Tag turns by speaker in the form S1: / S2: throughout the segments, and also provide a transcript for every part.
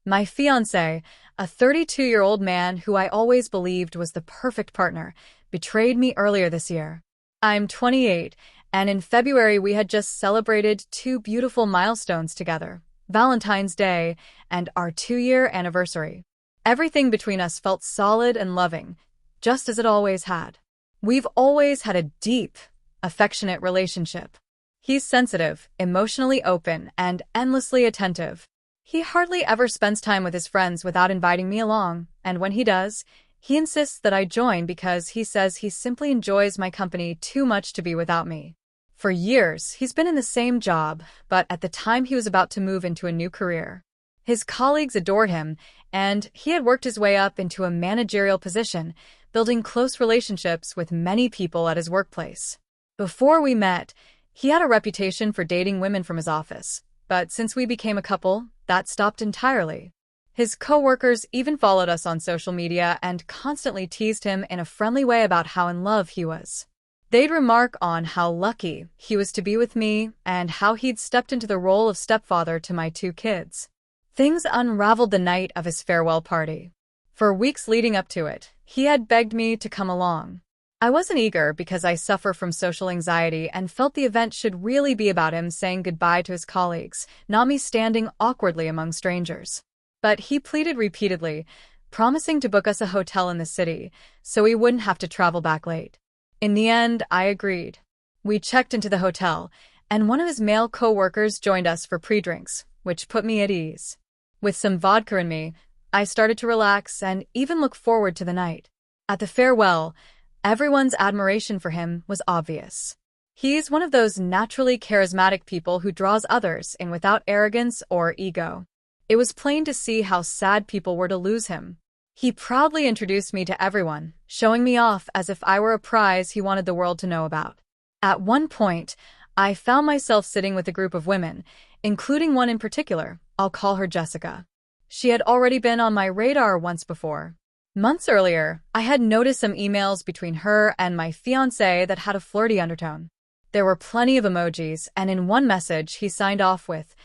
S1: My fiancé, a 32-year-old man who I always believed was the perfect partner, betrayed me earlier this year. I'm 28, and in February we had just celebrated two beautiful milestones together, Valentine's Day and our 2-year anniversary. Everything between us felt solid and loving, just as it always had. We've always had a deep, affectionate relationship. He's sensitive, emotionally open, and endlessly attentive. He hardly ever spends time with his friends without inviting me along, and when he does, he insists that I join because he says he simply enjoys my company too much to be without me. For years, he's been in the same job, but at the time he was about to move into a new career. His colleagues adored him, and he had worked his way up into a managerial position, building close relationships with many people at his workplace. Before we met, he had a reputation for dating women from his office, but since we became a couple, that stopped entirely. His coworkers even followed us on social media and constantly teased him in a friendly way about how in love he was. They'd remark on how lucky he was to be with me and how he'd stepped into the role of stepfather to my 2 kids. Things unraveled the night of his farewell party. For weeks leading up to it, he had begged me to come along. I wasn't eager because I suffer from social anxiety and felt the event should really be about him saying goodbye to his colleagues, not me standing awkwardly among strangers. But he pleaded repeatedly, promising to book us a hotel in the city so we wouldn't have to travel back late. In the end, I agreed. We checked into the hotel, and one of his male co-workers joined us for pre-drinks, which put me at ease. With some vodka in me, I started to relax and even look forward to the night. At the farewell, everyone's admiration for him was obvious. He's one of those naturally charismatic people who draws others in without arrogance or ego. It was plain to see how sad people were to lose him. He proudly introduced me to everyone, showing me off as if I were a prize he wanted the world to know about. At one point, I found myself sitting with a group of women, including one in particular. I'll call her Jessica. She had already been on my radar once before. Months earlier, I had noticed some emails between her and my fiancé that had a flirty undertone. There were plenty of emojis, and in one message he signed off with,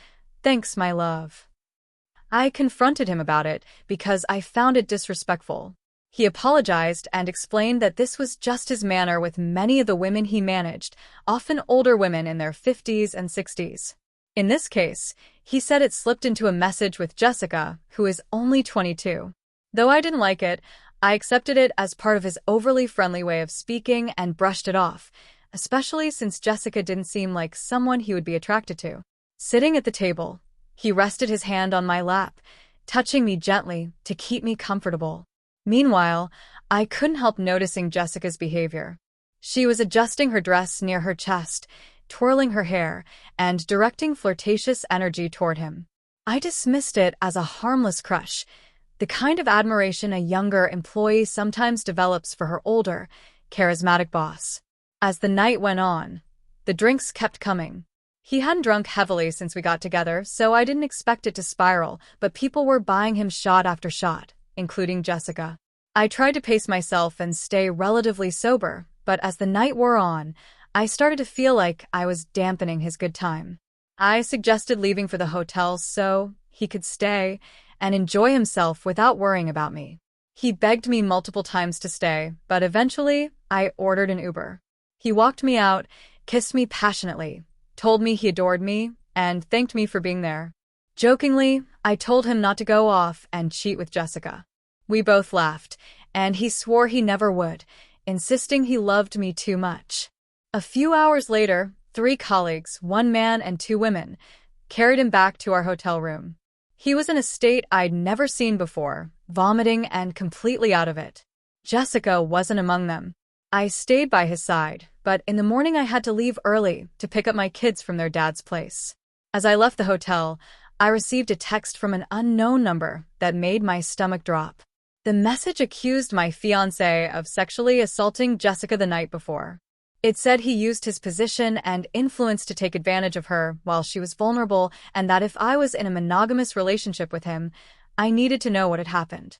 S1: "Thanks, my love." I confronted him about it because I found it disrespectful. He apologized and explained that this was just his manner with many of the women he managed, often older women in their 50s and 60s. In this case, he said it slipped into a message with Jessica, who is only 22. Though I didn't like it, I accepted it as part of his overly friendly way of speaking and brushed it off, especially since Jessica didn't seem like someone he would be attracted to. Sitting at the table, he rested his hand on my lap, touching me gently to keep me comfortable. Meanwhile, I couldn't help noticing Jessica's behavior. She was adjusting her dress near her chest, twirling her hair, and directing flirtatious energy toward him. I dismissed it as a harmless crush, the kind of admiration a younger employee sometimes develops for her older, charismatic boss. As the night went on, the drinks kept coming. He hadn't drunk heavily since we got together, so I didn't expect it to spiral, but people were buying him shot after shot, including Jessica. I tried to pace myself and stay relatively sober, but as the night wore on, I started to feel like I was dampening his good time. I suggested leaving for the hotel so he could stay and enjoy himself without worrying about me. He begged me multiple times to stay, but eventually I ordered an Uber. He walked me out, kissed me passionately, told me he adored me, and thanked me for being there. Jokingly, I told him not to go off and cheat with Jessica. We both laughed, and he swore he never would, insisting he loved me too much. A few hours later, 3 colleagues, 1 man and 2 women, carried him back to our hotel room. He was in a state I'd never seen before, vomiting and completely out of it. Jessica wasn't among them. I stayed by his side, but in the morning I had to leave early to pick up my kids from their dad's place. As I left the hotel, I received a text from an unknown number that made my stomach drop. The message accused my fiancé of sexually assaulting Jessica the night before. It said he used his position and influence to take advantage of her while she was vulnerable, and that if I was in a monogamous relationship with him, I needed to know what had happened.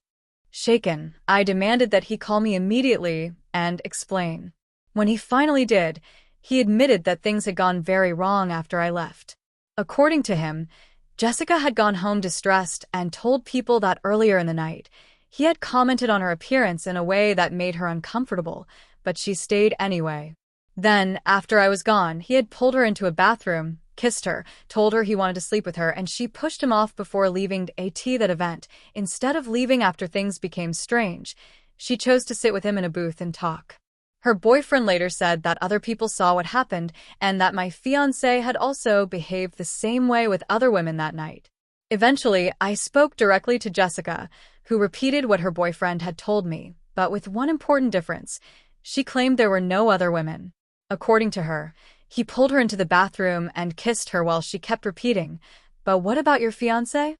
S1: Shaken, I demanded that he call me immediately and explain. When he finally did, he admitted that things had gone very wrong after I left. According to him, Jessica had gone home distressed and told people that earlier in the night, he had commented on her appearance in a way that made her uncomfortable, but she stayed anyway. Then, after I was gone, he had pulled her into a bathroom, kissed her, told her he wanted to sleep with her, and she pushed him off before leaving that event. Instead of leaving after things became strange, she chose to sit with him in a booth and talk. Her boyfriend later said that other people saw what happened and that my fiancé had also behaved the same way with other women that night. Eventually, I spoke directly to Jessica, who repeated what her boyfriend had told me, but with one important difference. She claimed there were no other women. According to her, he pulled her into the bathroom and kissed her while she kept repeating, "But what about your fiancé?"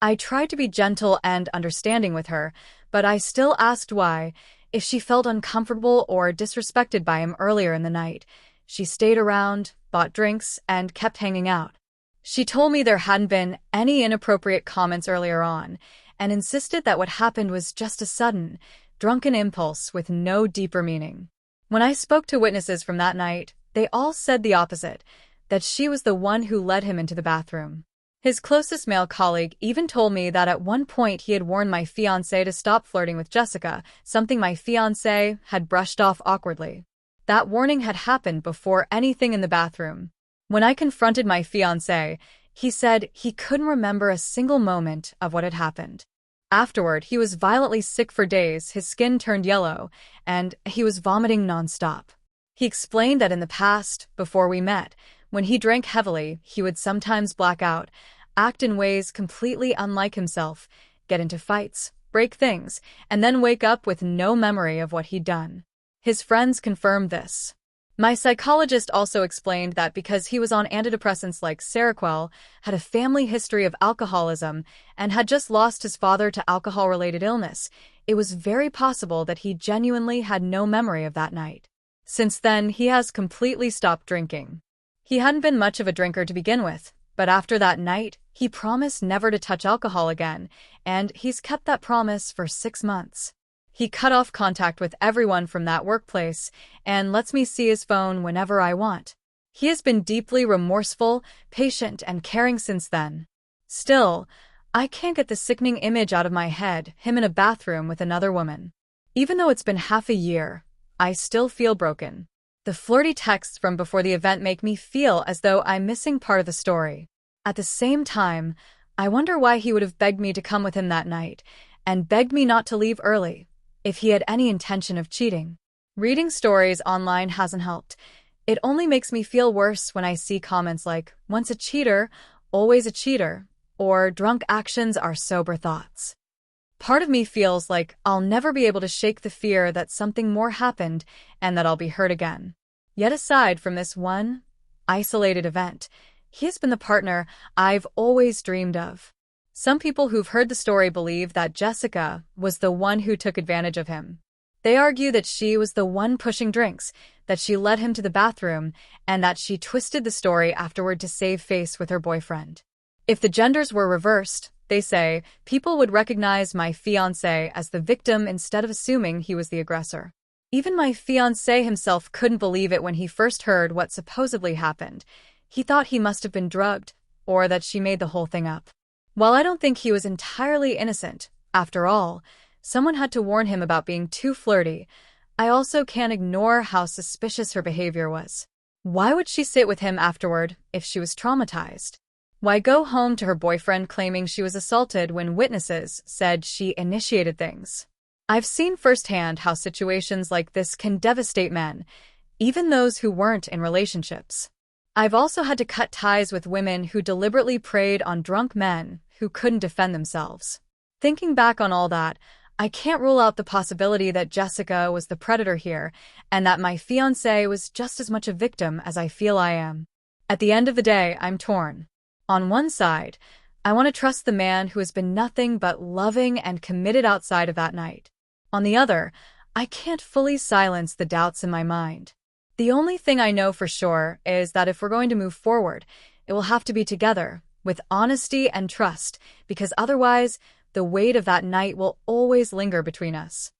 S1: I tried to be gentle and understanding with her, but I still asked why, if she felt uncomfortable or disrespected by him earlier in the night. She stayed around, bought drinks, and kept hanging out. She told me there hadn't been any inappropriate comments earlier on, and insisted that what happened was just a sudden, drunken impulse with no deeper meaning. When I spoke to witnesses from that night, they all said the opposite, that she was the one who led him into the bathroom. His closest male colleague even told me that at one point he had warned my fiancé to stop flirting with Jessica, something my fiancé had brushed off awkwardly. That warning had happened before anything in the bathroom. When I confronted my fiancé, he said he couldn't remember a single moment of what had happened. Afterward, he was violently sick for days, his skin turned yellow, and he was vomiting nonstop. He explained that in the past, before we met, when he drank heavily, he would sometimes black out, act in ways completely unlike himself, get into fights, break things, and then wake up with no memory of what he'd done. His friends confirmed this. My psychologist also explained that because he was on antidepressants like Seroquel, had a family history of alcoholism, and had just lost his father to alcohol-related illness, it was very possible that he genuinely had no memory of that night. Since then, he has completely stopped drinking. He hadn't been much of a drinker to begin with, but after that night, he promised never to touch alcohol again, and he's kept that promise for 6 months. He cut off contact with everyone from that workplace and lets me see his phone whenever I want. He has been deeply remorseful, patient, and caring since then. Still, I can't get the sickening image out of my head, him in a bathroom with another woman. Even though it's been half a year, I still feel broken. The flirty texts from before the event make me feel as though I'm missing part of the story. At the same time, I wonder why he would have begged me to come with him that night, and begged me not to leave early, if he had any intention of cheating. Reading stories online hasn't helped. It only makes me feel worse when I see comments like, "Once a cheater, always a cheater," or "Drunk actions are sober thoughts." Part of me feels like I'll never be able to shake the fear that something more happened and that I'll be hurt again. Yet aside from this one isolated event, he has been the partner I've always dreamed of. Some people who've heard the story believe that Jessica was the one who took advantage of him. They argue that she was the one pushing drinks, that she led him to the bathroom, and that she twisted the story afterward to save face with her boyfriend. If the genders were reversed, they say, people would recognize my fiancé as the victim instead of assuming he was the aggressor. Even my fiancé himself couldn't believe it when he first heard what supposedly happened. He thought he must have been drugged, or that she made the whole thing up. While I don't think he was entirely innocent, after all, someone had to warn him about being too flirty, I also can't ignore how suspicious her behavior was. Why would she sit with him afterward if she was traumatized? Why go home to her boyfriend claiming she was assaulted when witnesses said she initiated things? I've seen firsthand how situations like this can devastate men, even those who weren't in relationships. I've also had to cut ties with women who deliberately preyed on drunk men who couldn't defend themselves. Thinking back on all that, I can't rule out the possibility that Jessica was the predator here, and that my fiancé was just as much a victim as I feel I am. At the end of the day, I'm torn. On one side, I want to trust the man who has been nothing but loving and committed outside of that night. On the other, I can't fully silence the doubts in my mind. The only thing I know for sure is that if we're going to move forward, it will have to be together, with honesty and trust, because otherwise, the weight of that night will always linger between us.